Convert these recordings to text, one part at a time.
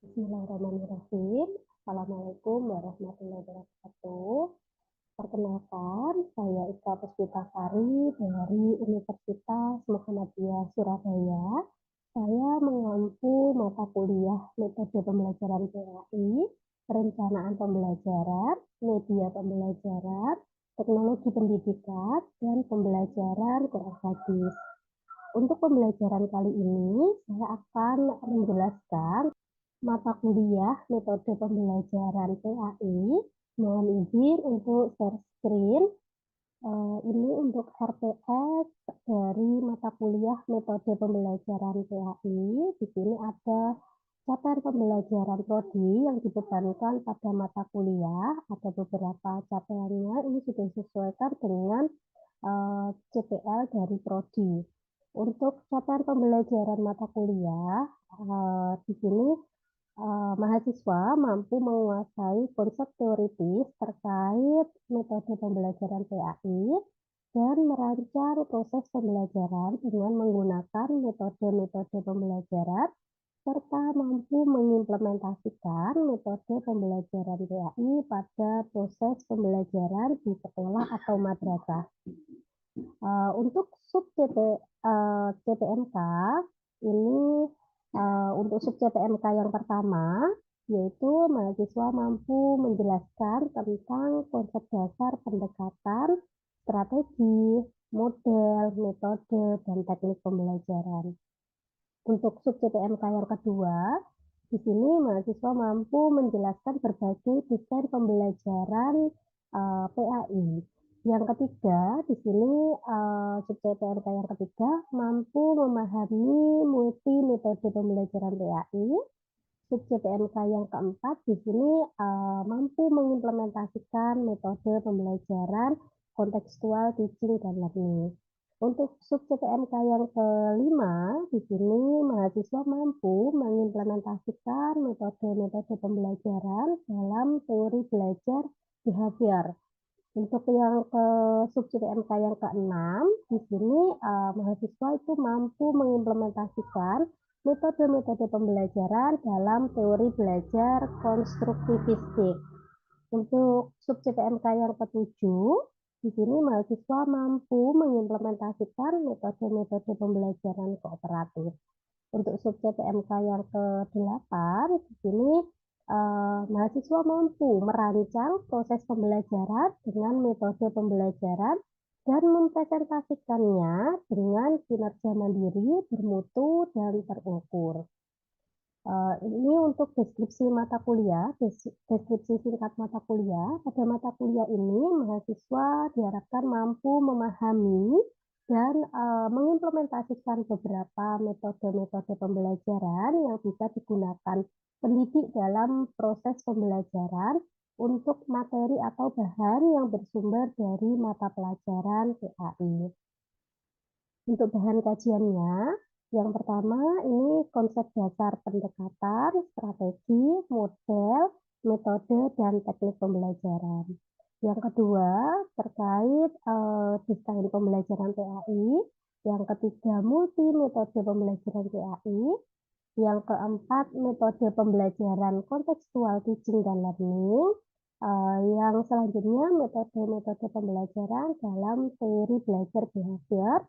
Bismillahirrahmanirrahim. Assalamualaikum warahmatullahi wabarakatuh. Perkenalkan, saya Ika Puspitasari dari Universitas Muhammadiyah Surabaya. Saya mengampu mata kuliah metode pembelajaran PAI, perencanaan pembelajaran, media pembelajaran, teknologi pendidikan, dan pembelajaran Quran Hadis. Untuk pembelajaran kali ini, saya akan menjelaskan mata kuliah metode pembelajaran PAI. Mohon izin untuk share screen. Ini untuk RPS dari mata kuliah metode pembelajaran PAI. Di sini ada capaian pembelajaran prodi yang dibebankan pada mata kuliah. Ada beberapa capaiannya. Ini sudah disesuaikan dengan CPL dari prodi. Untuk capaian pembelajaran mata kuliah, di sini mahasiswa mampu menguasai konsep teoritis terkait metode pembelajaran PAI dan merancang proses pembelajaran dengan menggunakan metode-metode pembelajaran serta mampu mengimplementasikan metode pembelajaran PAI pada proses pembelajaran di sekolah atau madrasah. Untuk CPMK ini untuk sub CPMK yang pertama, yaitu mahasiswa mampu menjelaskan tentang konsep dasar pendekatan, strategi, model, metode, dan teknik pembelajaran. Untuk sub CPMK yang kedua, di sini mahasiswa mampu menjelaskan berbagai desain pembelajaran PAI. Yang ketiga, di sini sub CPMK yang ketiga mampu memahami multi metode pembelajaran PAI. Sub CPMK yang keempat di sini mampu mengimplementasikan metode pembelajaran kontekstual teaching dan learning. Untuk sub CPMK yang kelima, di sini mahasiswa mampu mengimplementasikan metode-metode pembelajaran dalam teori belajar behavior. Untuk yang ke sub CPMK yang keenam, di sini mahasiswa itu mampu mengimplementasikan metode-metode pembelajaran dalam teori belajar konstruktivistik. Untuk sub CPMK yang ketujuh, di sini mahasiswa mampu mengimplementasikan metode-metode pembelajaran kooperatif. Untuk sub CPMK yang ke-8, di sini mahasiswa mampu merancang proses pembelajaran dengan metode pembelajaran dan mempresentasikannya dengan kinerja mandiri, bermutu, dan terukur. Ini untuk deskripsi mata kuliah, deskripsi singkat mata kuliah. Pada mata kuliah ini, mahasiswa diharapkan mampu memahami dan mengimplementasikan beberapa metode-metode pembelajaran yang bisa digunakan pendidik dalam proses pembelajaran untuk materi atau bahan yang bersumber dari mata pelajaran PAI. Untuk bahan kajiannya, yang pertama ini konsep dasar pendekatan, strategi, model, metode, dan teknik pembelajaran. Yang kedua terkait desain pembelajaran PAI. Yang ketiga multi metode pembelajaran PAI. Yang keempat metode pembelajaran kontekstual teaching dan learning. Yang selanjutnya metode-metode pembelajaran dalam teori belajar behavior.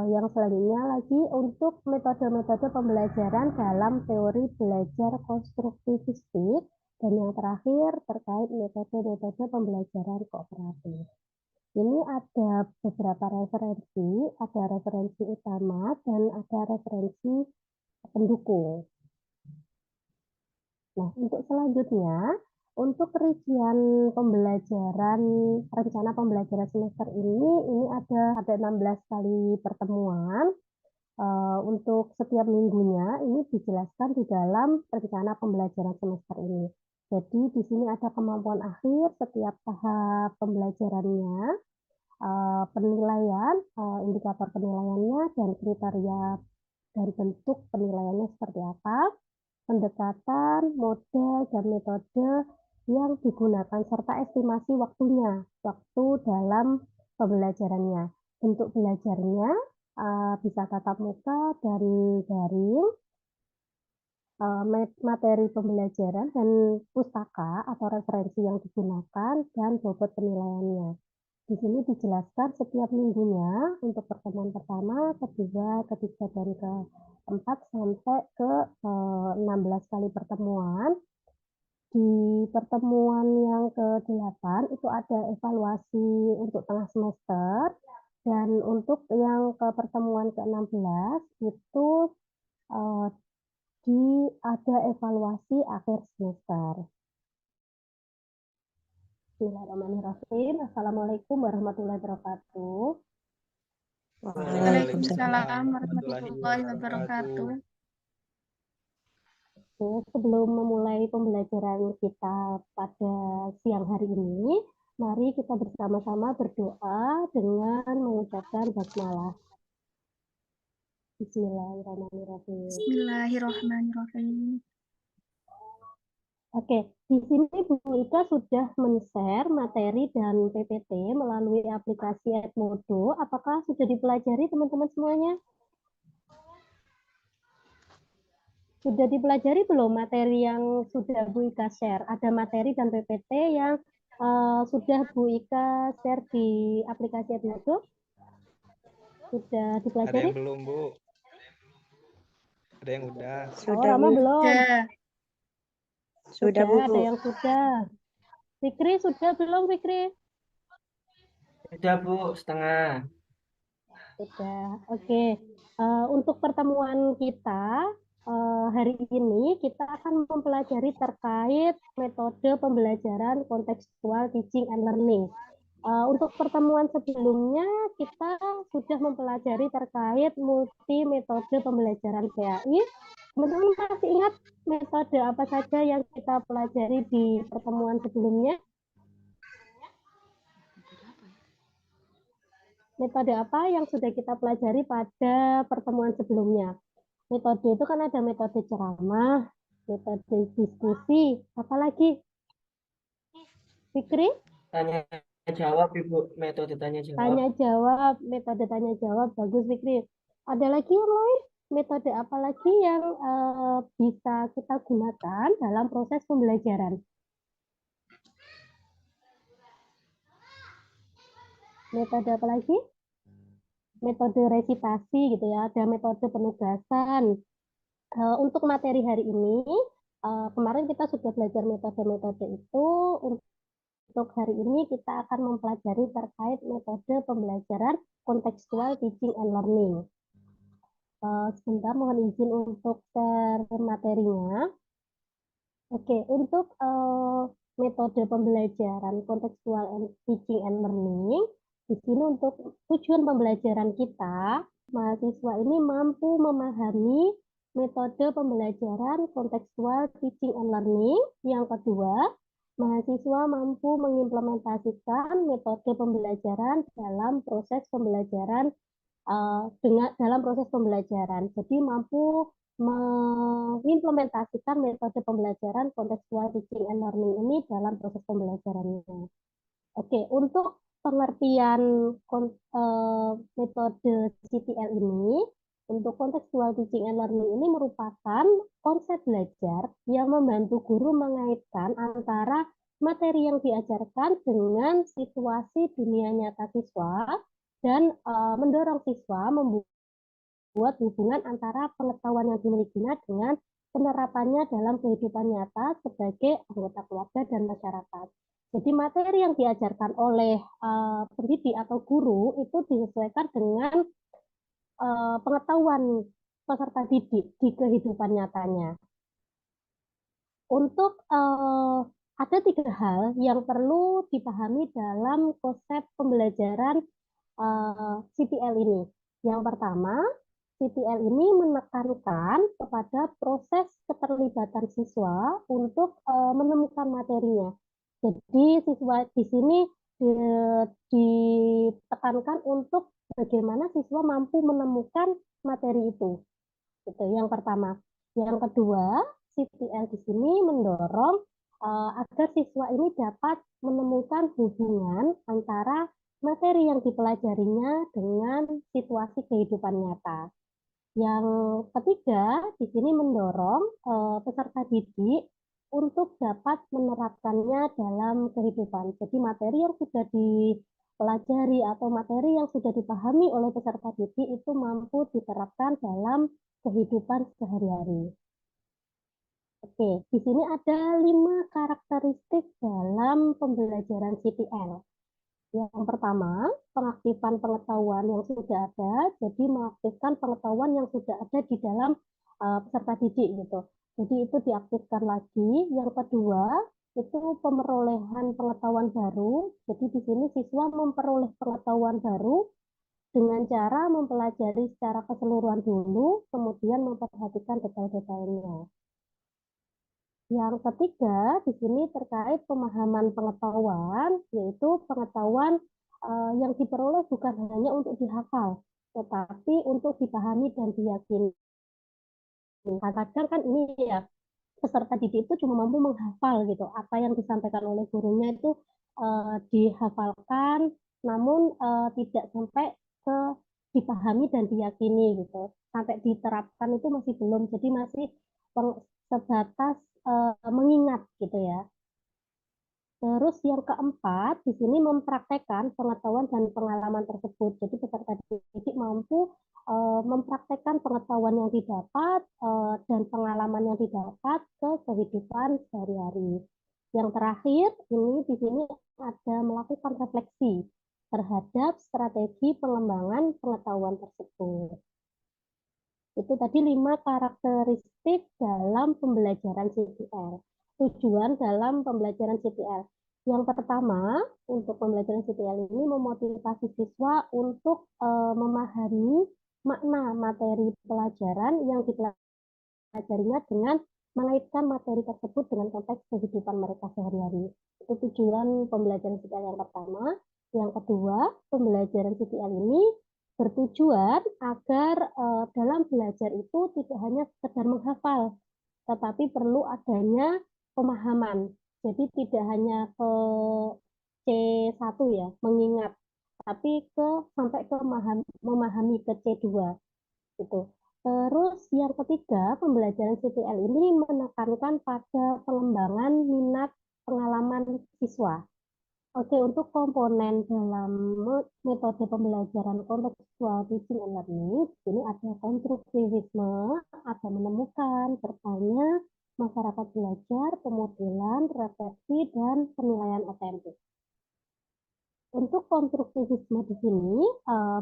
Yang selanjutnya lagi untuk metode-metode pembelajaran dalam teori belajar konstruktivistik, dan yang terakhir terkait metode-metode pembelajaran kooperatif. Ini ada beberapa referensi, ada referensi utama dan ada referensi pendukung. Nah, untuk selanjutnya, untuk rincian pembelajaran, rencana pembelajaran semester ini ada 16 kali pertemuan. Untuk setiap minggunya ini dijelaskan di dalam rencana pembelajaran semester ini. Jadi di sini ada kemampuan akhir setiap tahap pembelajarannya, penilaian, indikator penilaiannya, dan kriteria dan bentuk penilaiannya seperti apa, pendekatan, model, dan metode yang digunakan, serta estimasi waktunya, waktu dalam pembelajarannya. Bentuk belajarnya bisa tatap muka dan daring. materi pembelajaran dan pustaka atau referensi yang digunakan dan bobot penilaiannya. Di sini dijelaskan setiap minggunya untuk pertemuan pertama, kedua, ketiga, dan keempat sampai ke 16 kali pertemuan. Di pertemuan yang ke-8 itu ada evaluasi untuk tengah semester, dan untuk yang ke pertemuan ke-16 itu ada evaluasi akhir semester. Bismillahirrahmanirrahim. Assalamualaikum warahmatullahi wabarakatuh. Waalaikumsalam warahmatullahi wabarakatuh. Sebelum memulai pembelajaran kita pada siang hari ini, mari kita bersama-sama berdoa dengan mengucapkan basmalah. Bismillahirrahmanirrahim. Bismillahirrahmanirrahim. Oke, di sini Bu Ika sudah men-share materi dan PPT melalui aplikasi Edmodo. Apakah sudah dipelajari teman-teman semuanya? Sudah dipelajari belum materi yang sudah Bu Ika share? Ada materi dan PPT yang sudah Bu Ika share di aplikasi Edmodo? Sudah dipelajari? Ada yang belum, Bu. Ada yang udah. Sudah, Rama Bu. Belum? Sudah, Bu. Bu. Ada yang sudah. Fikri sudah belum, Fikri? Sudah, Bu, setengah. Sudah, oke. Untuk pertemuan kita hari ini, kita akan mempelajari terkait metode pembelajaran kontekstual teaching and learning. Untuk pertemuan sebelumnya, kita sudah mempelajari terkait multi metode pembelajaran PAI. Teman-teman masih ingat metode apa saja yang kita pelajari di pertemuan sebelumnya? Metode apa yang sudah kita pelajari pada pertemuan sebelumnya? Metode itu kan ada metode ceramah, metode diskusi, apalagi? Fikri? Tanya jawab, Ibu, metode tanya jawab. Tanya jawab, metode tanya jawab, bagus Fikri. Ada lagi yang lain? Metode apa lagi yang bisa kita gunakan dalam proses pembelajaran? Metode apa lagi? Metode resitasi gitu ya, ada metode penugasan. Untuk materi hari ini, kemarin kita sudah belajar metode-metode itu. Untuk hari ini kita akan mempelajari terkait metode pembelajaran kontekstual teaching and learning. Sebentar, mohon izin untuk share materinya. Oke, untuk metode pembelajaran kontekstual teaching and learning, di sini untuk tujuan pembelajaran kita, mahasiswa ini mampu memahami metode pembelajaran kontekstual teaching and learning. Yang kedua, mahasiswa mampu mengimplementasikan metode pembelajaran dalam proses pembelajaran dalam proses pembelajaran. Jadi mampu mengimplementasikan metode pembelajaran kontekstual teaching and learning ini dalam proses pembelajarannya. Oke, untuk pengertian metode CTL ini, untuk kontekstual teaching and learning ini merupakan konsep belajar yang membantu guru mengaitkan antara materi yang diajarkan dengan situasi dunia nyata siswa dan mendorong siswa membuat hubungan antara pengetahuan yang dimilikinya dengan penerapannya dalam kehidupan nyata sebagai anggota keluarga dan masyarakat. Jadi materi yang diajarkan oleh pendidik atau guru itu disesuaikan dengan pengetahuan peserta didik di kehidupan nyatanya. Untuk ada 3 hal yang perlu dipahami dalam konsep pembelajaran CTL ini. Yang pertama, CTL ini menekankan kepada proses keterlibatan siswa untuk menemukan materinya. Jadi siswa di sini ditekankan untuk bagaimana siswa mampu menemukan materi itu. Itu yang pertama. Yang kedua, CTL di sini mendorong agar siswa ini dapat menemukan hubungan antara materi yang dipelajarinya dengan situasi kehidupan nyata. Yang ketiga, di sini mendorong peserta didik untuk dapat menerapkannya dalam kehidupan. Jadi materi yang sudah dipelajari atau materi yang sudah dipahami oleh peserta didik itu mampu diterapkan dalam kehidupan sehari-hari. Oke, di sini ada 5 karakteristik dalam pembelajaran CPL. Yang pertama, pengaktifan pengetahuan yang sudah ada, jadi mengaktifkan pengetahuan yang sudah ada di dalam peserta didik gitu. Jadi itu diaktifkan lagi. Yang kedua, itu pemerolehan pengetahuan baru. Jadi di sini siswa memperoleh pengetahuan baru dengan cara mempelajari secara keseluruhan dulu, kemudian memperhatikan detail-detailnya. Yang ketiga, di sini terkait pemahaman pengetahuan, yaitu pengetahuan yang diperoleh bukan hanya untuk dihafal, tetapi untuk dipahami dan diyakini. Kadang kan ini ya, peserta didik itu cuma mampu menghafal gitu, apa yang disampaikan oleh gurunya itu dihafalkan, namun tidak sampai ke dipahami dan diyakini gitu. Sampai diterapkan itu masih belum, jadi masih sebatas mengingat gitu ya. Terus yang keempat, di sini mempraktekkan pengetahuan dan pengalaman tersebut. Jadi peserta didik mampu mempraktekkan pengetahuan yang didapat dan pengalaman yang didapat ke kehidupan sehari-hari. Yang terakhir, ini di sini ada melakukan refleksi terhadap strategi pengembangan pengetahuan tersebut. Itu tadi 5 karakteristik dalam pembelajaran CPL. Tujuan dalam pembelajaran CPL. Yang pertama, untuk pembelajaran CPL ini memotivasi siswa untuk memahami makna materi pelajaran yang dipelajarinya dengan mengaitkan materi tersebut dengan konteks kehidupan mereka sehari-hari. Itu tujuan pembelajaran CPL yang pertama. Yang kedua, pembelajaran CPL ini bertujuan agar dalam belajar itu tidak hanya sekedar menghafal, tetapi perlu adanya pemahaman. Jadi tidak hanya ke C1 ya, mengingat, tapi sampai ke memahami ke C2 gitu. Terus yang ketiga, pembelajaran CPL ini menekankan pada pengembangan minat pengalaman siswa. Oke, untuk komponen dalam metode pembelajaran kontekstual teaching and learning, ini ada konstruktivisme, ada menemukan, bertanya, masyarakat belajar, pemodelan, refleksi, dan penilaian otentik. Untuk konstruktivisme di sini,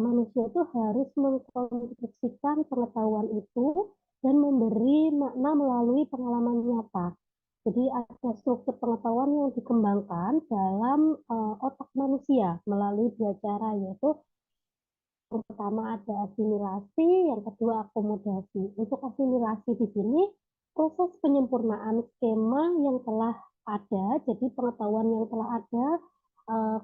manusia itu harus mengkonstruksikan pengetahuan itu dan memberi makna melalui pengalaman nyata. Jadi ada struktur pengetahuan yang dikembangkan dalam otak manusia melalui 2 cara, yaitu yang pertama ada asimilasi, yang kedua akomodasi. Untuk asimilasi di sini proses penyempurnaan skema yang telah ada, jadi pengetahuan yang telah ada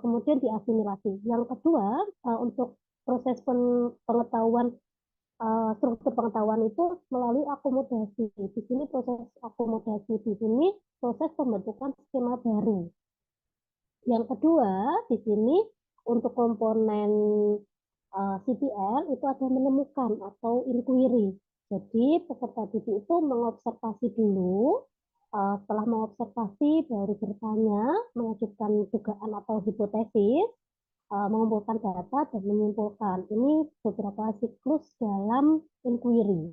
kemudian diasimilasi. Yang kedua untuk proses pengetahuan struktur pengetahuan itu melalui akomodasi. Di sini proses akomodasi di sini proses pembentukan skema baru. Yang kedua di sini untuk komponen CPL itu ada menemukan atau inquiry. Jadi peserta didik itu mengobservasi dulu, setelah mengobservasi baru bertanya, mengajukan dugaan atau hipotesis, mengumpulkan data dan menyimpulkan. Ini beberapa siklus dalam inquiry.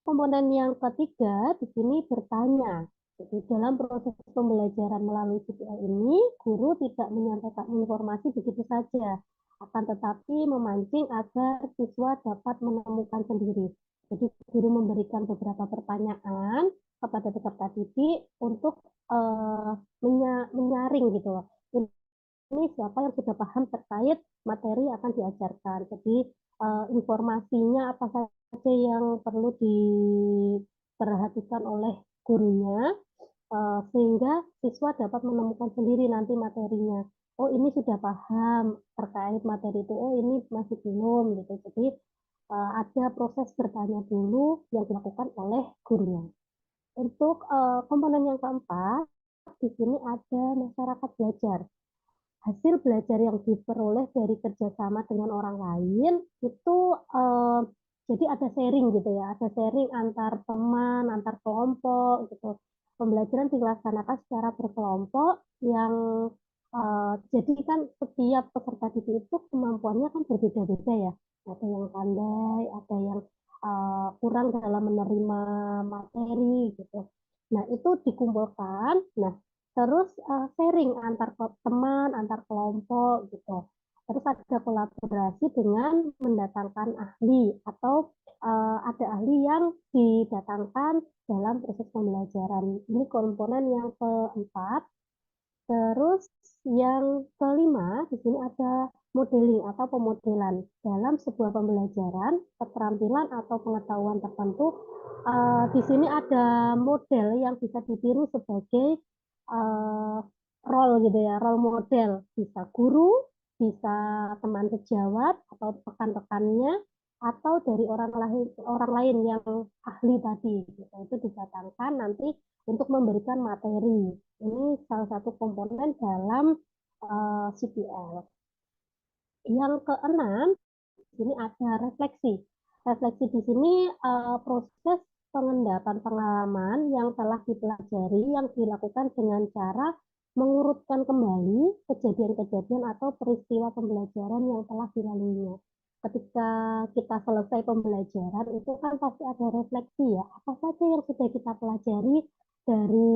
Komponen yang ketiga di sini bertanya. Jadi dalam proses pembelajaran melalui CPL ini, guru tidak menyampaikan informasi begitu saja, akan tetapi memancing agar siswa dapat menemukan sendiri. Jadi guru memberikan beberapa pertanyaan kepada peserta didik untuk menyaring gitu loh. Ini siapa yang sudah paham terkait materi yang akan diajarkan. Jadi informasinya apa saja yang perlu diperhatikan oleh gurunya sehingga siswa dapat menemukan sendiri nanti materinya. Oh ini sudah paham terkait materi itu, oh ini masih belum gitu. Jadi ada proses bertanya dulu yang dilakukan oleh gurunya. Untuk komponen yang keempat, di sini ada masyarakat belajar. Hasil belajar yang diperoleh dari kerjasama dengan orang lain itu Jadi ada sharing gitu ya, ada sharing antar teman, antar kelompok gitu. Pembelajaran dilaksanakan secara berkelompok yang jadi kan setiap peserta didik itu kemampuannya kan berbeda-beda ya. Ada yang pandai, ada yang kurang dalam menerima materi gitu. Nah, itu dikumpulkan. Nah, terus sharing antar teman, antar kelompok gitu. Terus ada kolaborasi dengan mendatangkan ahli atau ada ahli yang didatangkan dalam proses pembelajaran. Ini komponen yang keempat. Terus yang kelima, di sini ada modeling atau pemodelan. Dalam sebuah pembelajaran, keterampilan atau pengetahuan tertentu, di sini ada model yang bisa ditiru sebagai uh, role gitu ya, role model. Bisa guru, bisa teman sejawat atau rekan-rekannya, atau dari orang lain yang ahli tadi. Gitu. Itu didatangkan nanti untuk memberikan materi. Ini salah satu komponen dalam CPL. Yang keenam, di sini ada refleksi. Refleksi di sini proses pengendapan pengalaman yang telah dipelajari yang dilakukan dengan cara mengurutkan kembali kejadian-kejadian atau peristiwa pembelajaran yang telah dilaluinya. Ketika kita selesai pembelajaran itu kan pasti ada refleksi ya. Apa saja yang sudah kita pelajari dari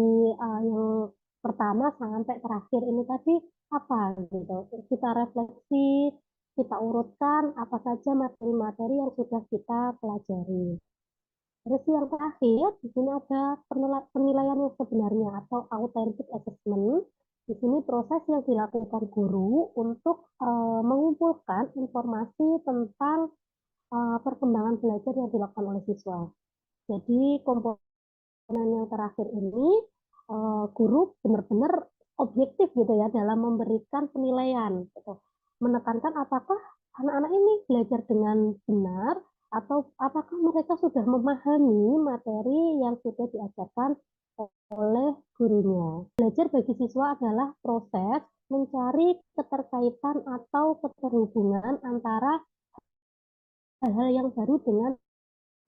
yang pertama sampai terakhir ini tadi apa gitu. Kita refleksi, kita urutkan apa saja materi-materi yang sudah kita pelajari. Terus yang terakhir, di sini ada penilaian yang sebenarnya atau authentic assessment. Di sini proses yang dilakukan guru untuk mengumpulkan informasi tentang perkembangan belajar yang dilakukan oleh siswa. Jadi komponen yang terakhir ini guru benar-benar objektif gitu ya dalam memberikan penilaian, gitu. Menekankan apakah anak-anak ini belajar dengan benar atau apakah mereka sudah memahami materi yang sudah diajarkan oleh gurunya. Belajar bagi siswa adalah proses mencari keterkaitan atau keterhubungan antara hal-hal yang baru dengan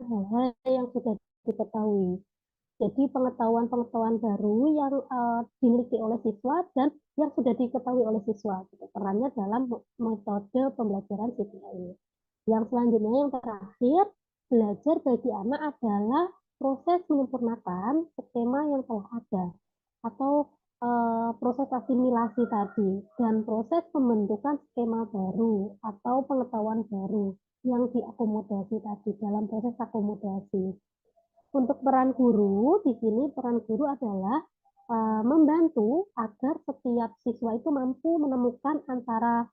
hal-hal yang sudah diketahui. Jadi pengetahuan-pengetahuan baru yang dimiliki oleh siswa dan yang sudah diketahui oleh siswa. Gitu. Perannya dalam metode pembelajaran CPA ini. Yang selanjutnya yang terakhir, belajar bagi anak adalah proses menyempurnakan skema yang telah ada atau proses asimilasi tadi dan proses pembentukan skema baru atau pengetahuan baru yang diakomodasi tadi dalam proses akomodasi. Untuk peran guru, di sini peran guru adalah membantu agar setiap siswa itu mampu menemukan antara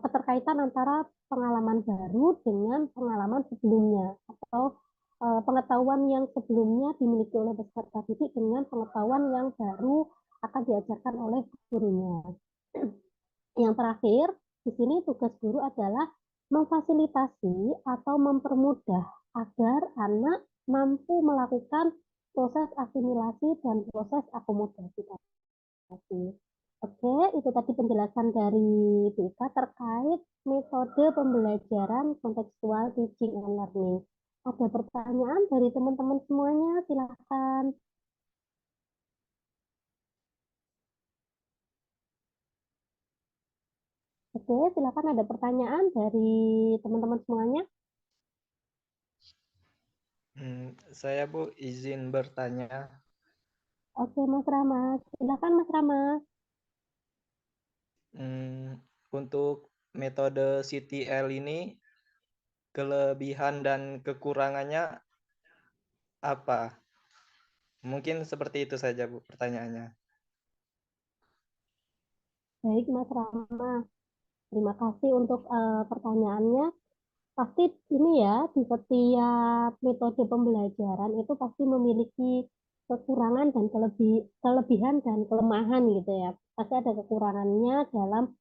keterkaitan antara pengalaman baru dengan pengalaman sebelumnya atau pengetahuan yang sebelumnya dimiliki oleh peserta didik dengan pengetahuan yang baru akan diajarkan oleh gurunya. Yang terakhir, di sini tugas guru adalah memfasilitasi atau mempermudah agar anak mampu melakukan proses asimilasi dan proses akomodasi tadi. Oke, itu tadi penjelasan dari Tika terkait metode pembelajaran kontekstual teaching and learning. Ada pertanyaan dari teman-teman semuanya? Silakan. Oke, silakan ada pertanyaan dari teman-teman semuanya. Saya Bu izin bertanya. Oke, Mas Rama. Silakan Mas Rama. Untuk metode CTL ini kelebihan dan kekurangannya apa? Mungkin seperti itu saja Bu pertanyaannya. Baik, Mas Rama. Terima kasih untuk pertanyaannya. Pasti ini ya, di setiap metode pembelajaran itu pasti memiliki kekurangan dan kelebihan dan kelemahan gitu ya. Pasti ada kekurangannya dalam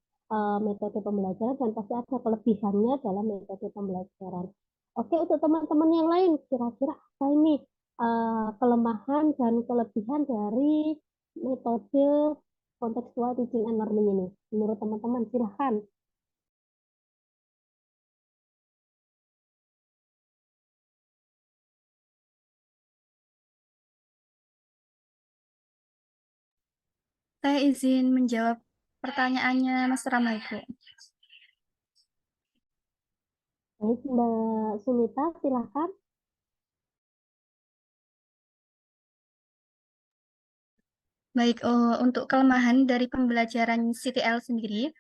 metode pembelajaran dan pasti ada kelebihannya dalam metode pembelajaran. Oke, untuk teman-teman yang lain, kira-kira apa ini kelemahan dan kelebihan dari metode kontekstual teaching and learning ini? Menurut teman-teman, silahkan. Saya izin menjawab pertanyaannya Mas Rama, Ibu. Baik, Mbak Sumita, silakan. Baik, untuk kelemahan dari pembelajaran CTL sendiri,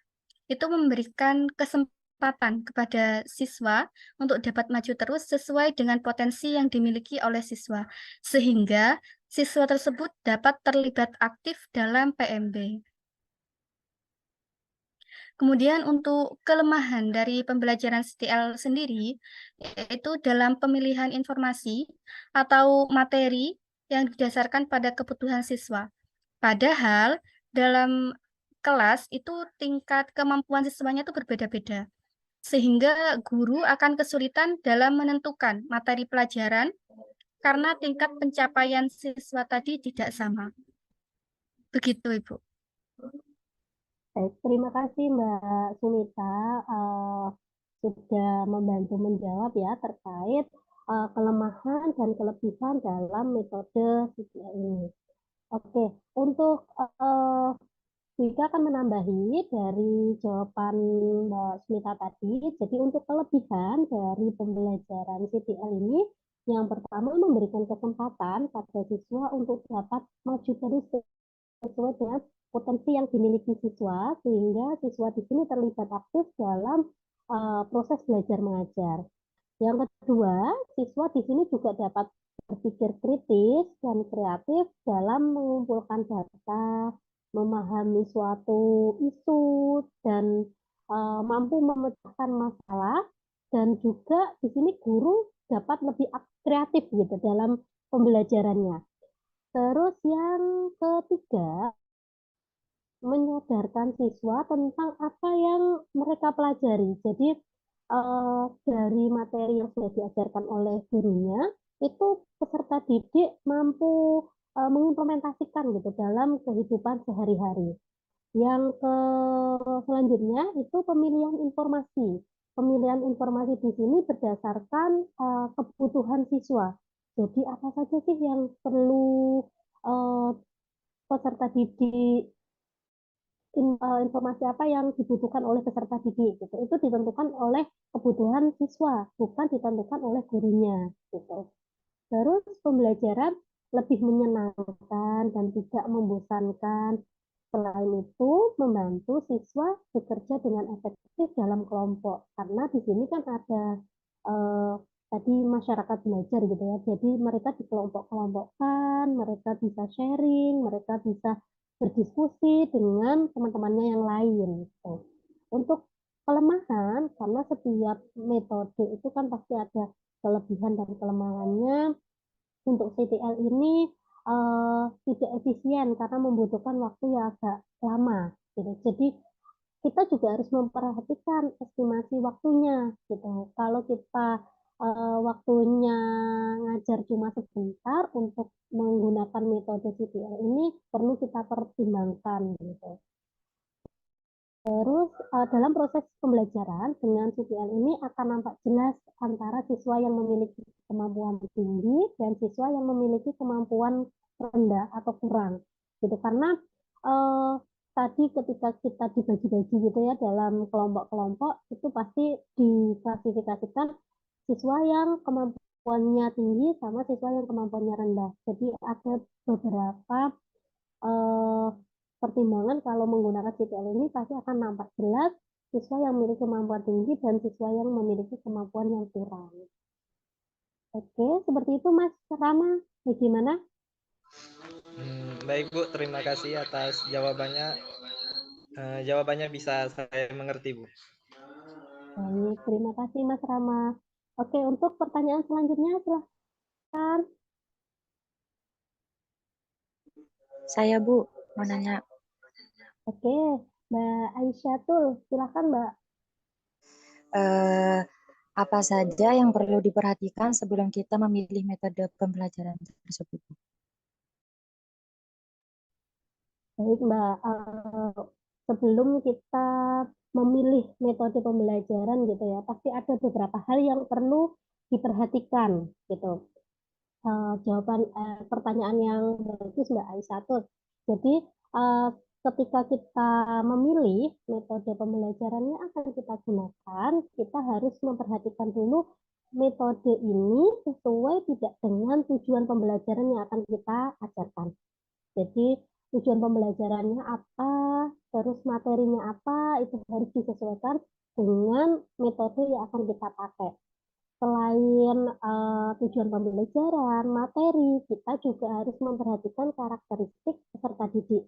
itu memberikan kesempatan kepada siswa untuk dapat maju terus sesuai dengan potensi yang dimiliki oleh siswa, sehingga siswa tersebut dapat terlibat aktif dalam PMB. Kemudian untuk kelemahan dari pembelajaran CTL sendiri, yaitu dalam pemilihan informasi atau materi yang didasarkan pada kebutuhan siswa. Padahal dalam kelas itu tingkat kemampuan siswanya itu berbeda-beda, sehingga guru akan kesulitan dalam menentukan materi pelajaran karena tingkat pencapaian siswa tadi tidak sama. Begitu, Ibu. Baik, terima kasih Mbak Sumita sudah membantu menjawab ya terkait kelemahan dan kelebihan dalam metode CPL ini. Oke, untuk Wika akan menambahi dari jawaban Mbak Smita tadi. Jadi untuk kelebihan dari pembelajaran CPL ini, yang pertama memberikan kesempatan pada siswa untuk dapat maju terus sesuai dengan potensi yang dimiliki siswa, sehingga siswa di sini terlibat aktif dalam proses belajar mengajar. Yang kedua, siswa di sini juga dapat berpikir kritis dan kreatif dalam mengumpulkan data, memahami suatu isu, dan mampu memecahkan masalah. Dan juga di sini guru dapat lebih kreatif gitu dalam pembelajarannya. Terus yang ketiga, menyadarkan siswa tentang apa yang mereka pelajari. Jadi dari materi yang sudah diajarkan oleh gurunya, itu peserta didik mampu mengimplementasikan gitu dalam kehidupan sehari-hari. Yang selanjutnya itu pemilihan informasi. Pemilihan informasi di sini berdasarkan kebutuhan siswa. Jadi apa saja sih yang perlu uh, peserta didik informasi apa yang dibutuhkan oleh peserta didik gitu. Itu ditentukan oleh kebutuhan siswa, bukan ditentukan oleh gurunya gitu. Terus pembelajaran lebih menyenangkan dan tidak membosankan. Selain itu, membantu siswa bekerja dengan efektif dalam kelompok. Karena di sini kan ada eh, tadi masyarakat belajar gitu ya. Jadi mereka dikelompok-kelompokkan, mereka bisa sharing, mereka bisa berdiskusi dengan teman-temannya yang lain. Gitu. Untuk kelemahan, karena setiap metode itu kan pasti ada kelebihan dan kelemahannya. Untuk CTL ini tidak efisien karena membutuhkan waktu yang agak lama. Gitu. Jadi kita juga harus memperhatikan estimasi waktunya. Gitu. Kalau kita waktunya ngajar cuma sebentar, untuk menggunakan metode CTL ini perlu kita pertimbangkan. Gitu. Terus dalam proses pembelajaran dengan CPL ini akan nampak jelas antara siswa yang memiliki kemampuan tinggi dan siswa yang memiliki kemampuan rendah atau kurang. Gitu karena eh, tadi ketika kita dibagi-bagi gitu ya dalam kelompok-kelompok itu pasti diklasifikasikan siswa yang kemampuannya tinggi sama siswa yang kemampuannya rendah. Jadi ada beberapa eh, pertimbangan kalau menggunakan CPL ini pasti akan nampak jelas siswa yang memiliki kemampuan tinggi dan siswa yang memiliki kemampuan yang kurang. Oke, seperti itu Mas Rama. Bagaimana? Baik Bu, terima kasih atas jawabannya. Jawabannya bisa saya mengerti Bu. Baik, terima kasih Mas Rama. Oke, untuk pertanyaan selanjutnya silahkan. Saya Bu, mau nanya. Oke, Mbak Aisyatul, silahkan Mbak. Apa saja yang perlu diperhatikan sebelum kita memilih metode pembelajaran tersebut? Baik Mbak, sebelum kita memilih metode pembelajaran gitu ya, pasti ada beberapa hal yang perlu diperhatikan gitu. Jawaban pertanyaan yang bagus Mbak Aisyah. Jadi ketika kita memilih metode pembelajaran yang akan kita gunakan, kita harus memperhatikan dulu metode ini sesuai tidak dengan tujuan pembelajaran yang akan kita ajarkan. Jadi tujuan pembelajarannya apa, terus materinya apa, itu harus disesuaikan dengan metode yang akan kita pakai. Selain tujuan pembelajaran, materi, kita juga harus memperhatikan karakteristik peserta didik.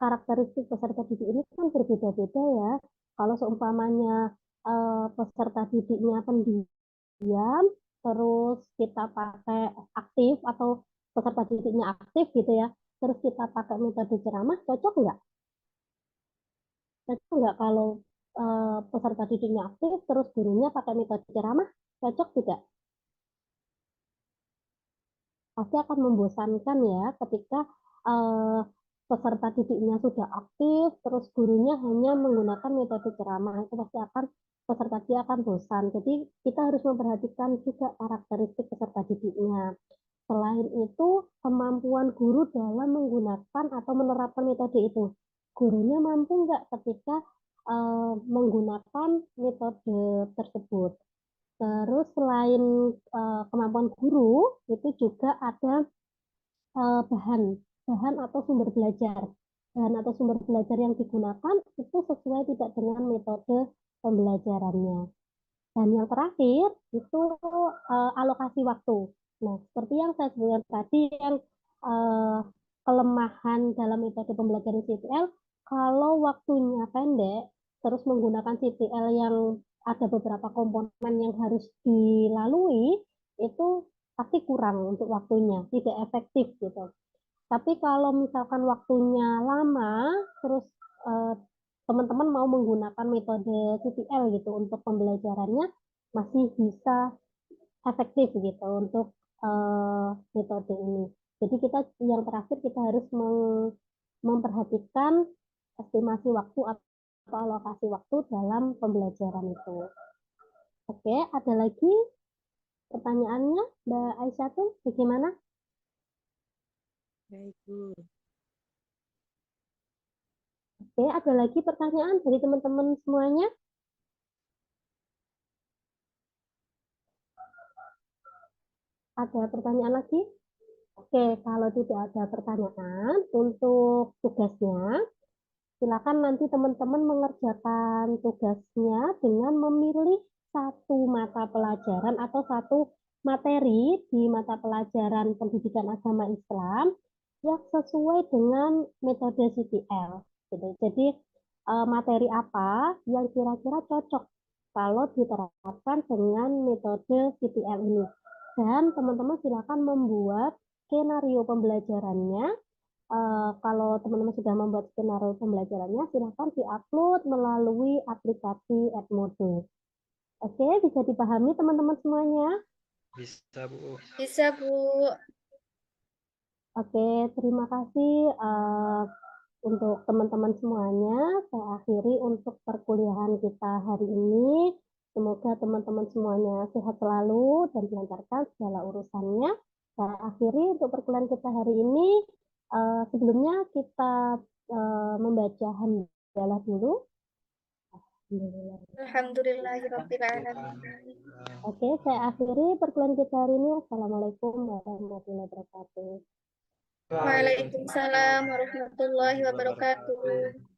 Karakteristik peserta didik ini kan berbeda-beda ya. Kalau seumpamanya peserta didiknya pendiam, terus kita pakai aktif atau peserta didiknya aktif gitu ya, terus kita pakai metode ceramah, cocok nggak? Cocok nggak kalau peserta didiknya aktif, terus gurunya pakai metode ceramah, cocok tidak? Pasti akan membosankan ya ketika uh, peserta didiknya sudah aktif, terus gurunya hanya menggunakan metode ceramah, itu pasti akan peserta didik akan bosan. Jadi kita harus memperhatikan juga karakteristik peserta didiknya. Selain itu, kemampuan guru dalam menggunakan atau menerapkan metode itu. Gurunya mampu nggak ketika menggunakan metode tersebut. Terus selain kemampuan guru, itu juga ada bahan atau sumber belajar. Bahan atau sumber belajar yang digunakan itu sesuai tidak dengan metode pembelajarannya. Dan yang terakhir itu alokasi waktu. Nah, seperti yang saya sebutkan tadi, yang kelemahan dalam metode pembelajaran CPL, kalau waktunya pendek, terus menggunakan CPL yang ada beberapa komponen yang harus dilalui, itu pasti kurang untuk waktunya, tidak efektif gitu. Tapi kalau misalkan waktunya lama, terus teman-teman mau menggunakan metode CPL gitu untuk pembelajarannya, masih bisa efektif gitu untuk metode ini. Jadi kita yang terakhir kita harus memperhatikan estimasi waktu atau alokasi waktu dalam pembelajaran itu. Oke, ada lagi pertanyaannya, Mbak Aisyah tuh bagaimana? Baik, Bu. Oke, ada lagi pertanyaan dari teman-teman semuanya? Ada pertanyaan lagi? Oke, kalau tidak ada pertanyaan, untuk tugasnya, silakan nanti teman-teman mengerjakan tugasnya dengan memilih satu mata pelajaran atau satu materi di mata pelajaran pendidikan agama Islam yang sesuai dengan metode CPL. Gitu. Jadi materi apa yang kira-kira cocok kalau diterapkan dengan metode CPL ini. Dan teman-teman silakan membuat skenario pembelajarannya. Kalau teman-teman sudah membuat skenario pembelajarannya, silakan diupload melalui aplikasi Edmodo. Oke, bisa dipahami teman-teman semuanya? Bisa, Bu. Bisa, Bu. Oke, terima kasih untuk teman-teman semuanya. Saya akhiri untuk perkuliahan kita hari ini. Semoga teman-teman semuanya sehat selalu dan dilancarkan segala urusannya. Saya akhiri untuk perkuliahan kita hari ini. Sebelumnya kita membaca hamdalah dulu. Alhamdulillahirrabbilalamin. Oke, saya akhiri perkuliahan kita hari ini. Assalamualaikum warahmatullahi wabarakatuh. Waalaikumsalam warahmatullahi wabarakatuh.